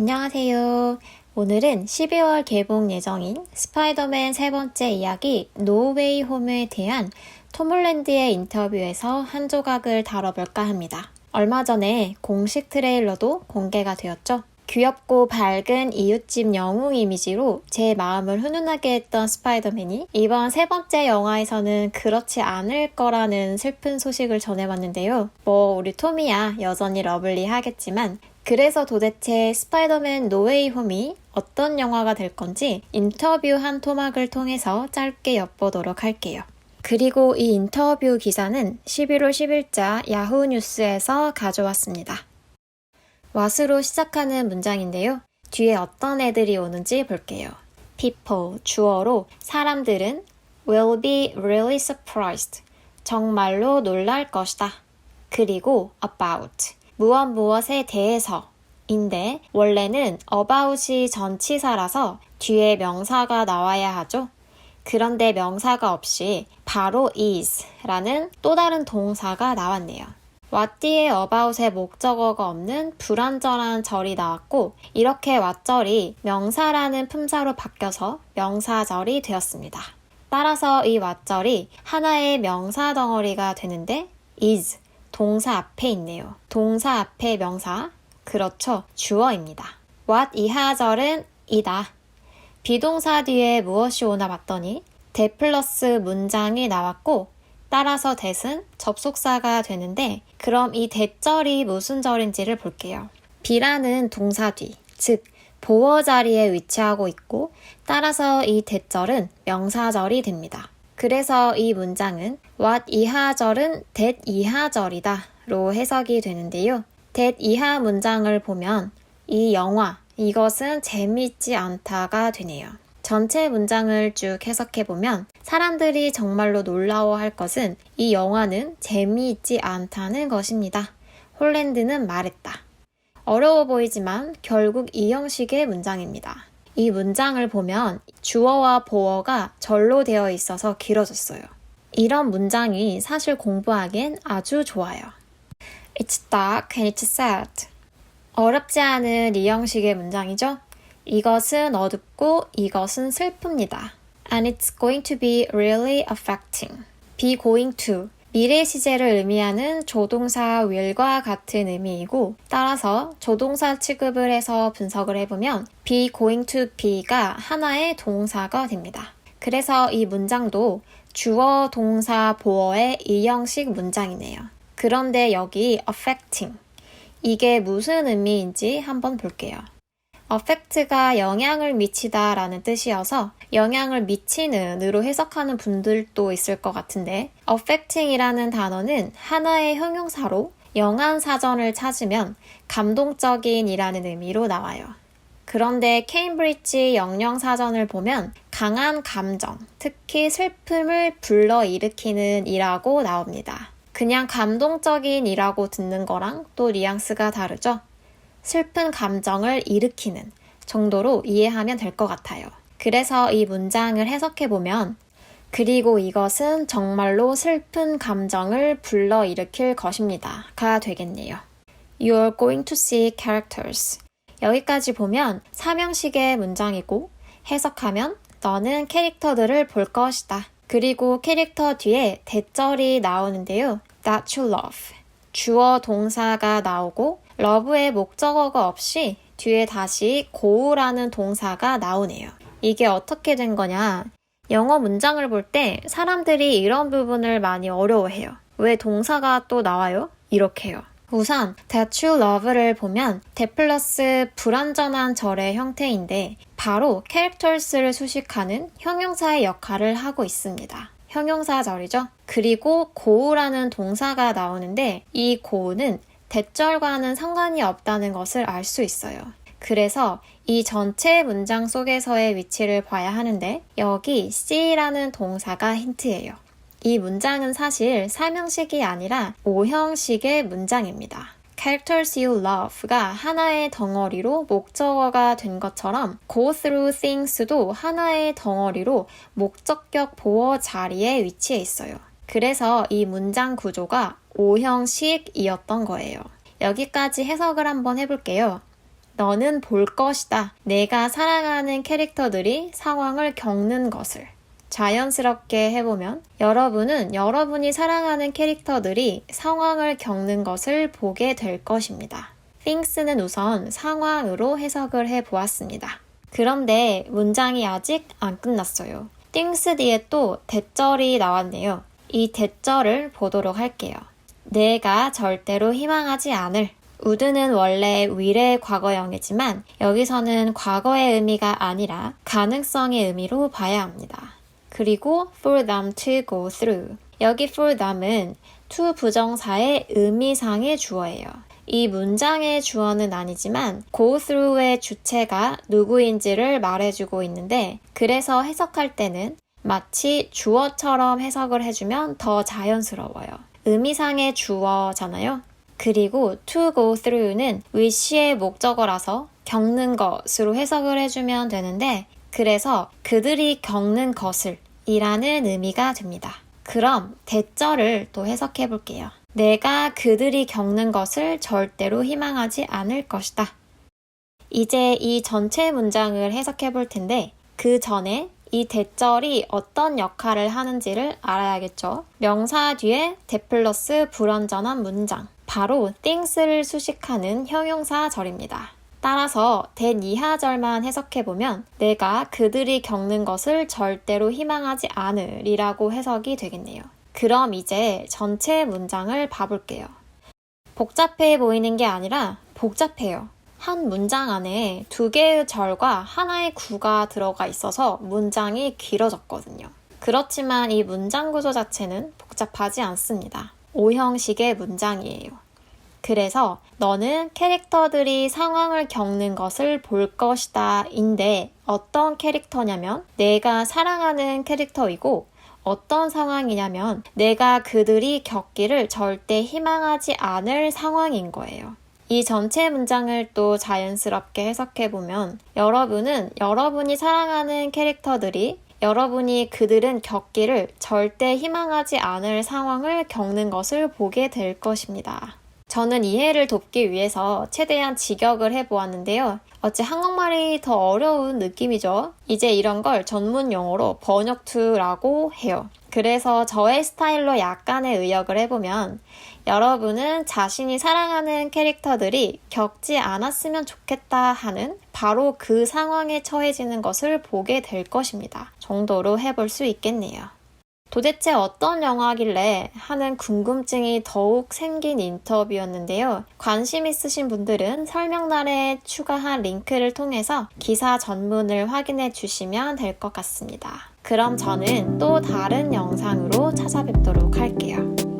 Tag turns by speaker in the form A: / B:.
A: 안녕하세요. 오늘은 12월 개봉 예정인 스파이더맨 세 번째 이야기 노 웨이 홈에 대한 톰 홀랜드의 인터뷰에서 한 조각을 다뤄볼까 합니다. 얼마 전에 공식 트레일러도 공개가 되었죠. 귀엽고 밝은 이웃집 영웅 이미지로 제 마음을 훈훈하게 했던 스파이더맨이 이번 세 번째 영화에서는 그렇지 않을 거라는 슬픈 소식을 전해왔는데요. 우리 톰이야 여전히 러블리하겠지만 그래서 도대체 스파이더맨 노웨이 홈이 어떤 영화가 될 건지 인터뷰한 토막을 통해서 짧게 엿보도록 할게요. 그리고 이 인터뷰 기사는 11월 10일자 야후 뉴스에서 가져왔습니다. what으로 시작하는 문장인데요. 뒤에 어떤 애들이 오는지 볼게요. people, 주어로 사람들은 will be really surprised, 정말로 놀랄 것이다. 그리고 about, 무엇에 대해서 인데 원래는 about이 전치사라서 뒤에 명사가 나와야 하죠. 그런데 명사가 없이 바로 is라는 또 다른 동사가 나왔네요. what 뒤에 about의 목적어가 없는 불완전한 절이 나왔고 이렇게 what절이 명사라는 품사로 바뀌어서 명사절이 되었습니다. 따라서 이 what절이 하나의 명사 덩어리가 되는데 is 동사 앞에 있네요. 동사 앞에 명사, 그렇죠. 주어입니다. what 이하절은 이다. 비동사 뒤에 무엇이 오나 봤더니 that 플러스 문장이 나왔고 따라서 that은 접속사가 되는데 그럼 이 that절이 무슨 절인지를 볼게요. be라는 동사 뒤, 즉 보어 자리에 위치하고 있고 따라서 이 that절은 명사절이 됩니다. 그래서 이 문장은 what 이하절은 that 이하절이다 로 해석이 되는데요. that 이하 문장을 보면 이 영화, 이것은 재미있지 않다가 되네요. 전체 문장을 쭉 해석해보면 사람들이 정말로 놀라워할 것은 이 영화는 재미있지 않다는 것입니다. 홀랜드는 말했다. 어려워 보이지만 결국 이 형식의 문장입니다. 이 문장을 보면 주어와 보어가 절로 되어 있어서 길어졌어요. 이런 문장이 사실 공부하기엔 아주 좋아요. It's dark and it's sad. 어렵지 않은 이 형식의 문장이죠? 이것은 어둡고 이것은 슬픕니다. And it's going to be really affecting. be going to. 미래 시제를 의미하는 조동사 will과 같은 의미이고 따라서 조동사 취급을 해서 분석을 해보면 be going to be가 하나의 동사가 됩니다. 그래서 이 문장도 주어, 동사, 보어의 이 형식 문장이네요. 그런데 여기 affecting, 이게 무슨 의미인지 한번 볼게요. affect가 영향을 미치다 라는 뜻이어서 영향을 미치는 으로 해석하는 분들도 있을 것 같은데 affecting이라는 단어는 하나의 형용사로 영한 사전을 찾으면 감동적인 이라는 의미로 나와요. 그런데 케임브리지 영영사전을 보면 강한 감정, 특히 슬픔을 불러일으키는 이라고 나옵니다. 그냥 감동적인 이라고 듣는 거랑 또 뉘앙스가 다르죠? 슬픈 감정을 일으키는 정도로 이해하면 될 것 같아요. 그래서 이 문장을 해석해보면 그리고 이것은 정말로 슬픈 감정을 불러일으킬 것입니다. 가 되겠네요. You're going to see characters. 여기까지 보면 삼형식의 문장이고 해석하면 너는 캐릭터들을 볼 것이다. 그리고 캐릭터 뒤에 that절이 나오는데요. That you love. 주어 동사가 나오고 love의 목적어가 없이 뒤에 다시 go라는 동사가 나오네요. 이게 어떻게 된 거냐? 영어 문장을 볼 때 사람들이 이런 부분을 많이 어려워해요. 왜 동사가 또 나와요? 이렇게요. 우선 that you love를 보면 that 플러스 불완전한 절의 형태인데 바로 characters를 수식하는 형용사의 역할을 하고 있습니다. 형용사절이죠. 그리고 go라는 동사가 나오는데 이 go는 that절과는 상관이 없다는 것을 알 수 있어요. 그래서 이 전체 문장 속에서의 위치를 봐야 하는데 여기 see라는 동사가 힌트예요. 이 문장은 사실 3형식이 아니라 5형식의 문장입니다. characters you love가 하나의 덩어리로 목적어가 된 것처럼 go through things도 하나의 덩어리로 목적격 보어 자리에 위치해 있어요. 그래서 이 문장 구조가 5형식이었던 거예요. 여기까지 해석을 한번 해볼게요. 너는 볼 것이다. 내가 사랑하는 캐릭터들이 상황을 겪는 것을. 자연스럽게 해보면 여러분은 여러분이 사랑하는 캐릭터들이 상황을 겪는 것을 보게 될 것입니다. things는 우선 상황으로 해석을 해보았습니다. 그런데 문장이 아직 안 끝났어요. things 뒤에 또 대절이 나왔네요. 이 대절을 보도록 할게요. 내가 절대로 희망하지 않을. would는 원래 will의 과거형이지만 여기서는 과거의 의미가 아니라 가능성의 의미로 봐야 합니다. 그리고 for them to go through. 여기 for them은 to 부정사의 의미상의 주어예요. 이 문장의 주어는 아니지만 go through의 주체가 누구인지를 말해주고 있는데 그래서 해석할 때는 마치 주어처럼 해석을 해주면 더 자연스러워요. 의미상의 주어잖아요. 그리고 to go through는 wish의 목적어라서 겪는 것으로 해석을 해주면 되는데 그래서 그들이 겪는 것을 이라는 의미가 됩니다. 그럼 대절을 또 해석해 볼게요. 내가 그들이 겪는 것을 절대로 희망하지 않을 것이다. 이제 이 전체 문장을 해석해 볼 텐데 그 전에 이 대절이 어떤 역할을 하는지를 알아야겠죠. 명사 뒤에 대 플러스 불완전한 문장. 바로 things를 수식하는 형용사절입니다. 따라서 대 이하절만 해석해보면 내가 그들이 겪는 것을 절대로 희망하지 않으리라고 해석이 되겠네요. 그럼 이제 전체 문장을 봐볼게요. 복잡해 보이는 게 아니라 복잡해요. 한 문장 안에 두 개의 절과 하나의 구가 들어가 있어서 문장이 길어졌거든요. 그렇지만 이 문장 구조 자체는 복잡하지 않습니다. O형식의 문장이에요. 그래서 너는 캐릭터들이 상황을 겪는 것을 볼 것이다 인데 어떤 캐릭터냐면 내가 사랑하는 캐릭터이고 어떤 상황이냐면 내가 그들이 겪기를 절대 희망하지 않을 상황인 거예요. 이 전체 문장을 또 자연스럽게 해석해보면 여러분은 여러분이 사랑하는 캐릭터들이 여러분이 그들은 겪기를 절대 희망하지 않을 상황을 겪는 것을 보게 될 것입니다. 저는 이해를 돕기 위해서 최대한 직역을 해보았는데요. 어째 한국말이 더 어려운 느낌이죠? 이제 이런 걸 전문 용어로 번역투라고 해요. 그래서 저의 스타일로 약간의 의역을 해보면 여러분은 자신이 사랑하는 캐릭터들이 겪지 않았으면 좋겠다 하는 바로 그 상황에 처해지는 것을 보게 될 것입니다. 정도로 해볼 수 있겠네요. 도대체 어떤 영화길래 하는 궁금증이 더욱 생긴 인터뷰였는데요. 관심 있으신 분들은 설명란에 추가한 링크를 통해서 기사 전문을 확인해 주시면 될 것 같습니다. 그럼 저는 또 다른 영상으로 찾아뵙도록 할게요.